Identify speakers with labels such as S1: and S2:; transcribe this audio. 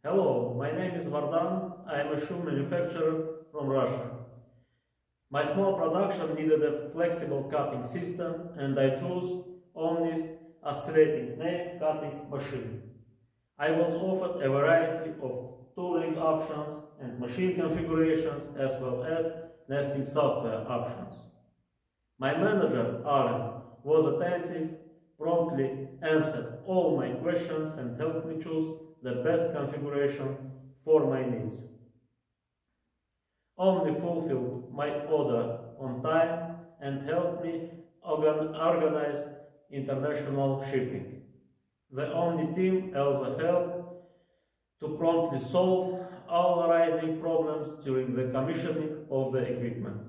S1: Hello, my name is Vardan. I am a shoe manufacturer from Russia. My small production needed a flexible cutting system, and I chose OMNI's oscillating knife cutting machine. I was offered a variety of tooling options and machine configurations, as well as nesting software options. My manager, Alan, was attentive, promptly answered all my questions and helped me choose the best configuration for my needs. OMNI fulfilled my order on time and helped me organize international shipping. The OMNI team also helped to promptly solve all arising problems during the commissioning of the equipment.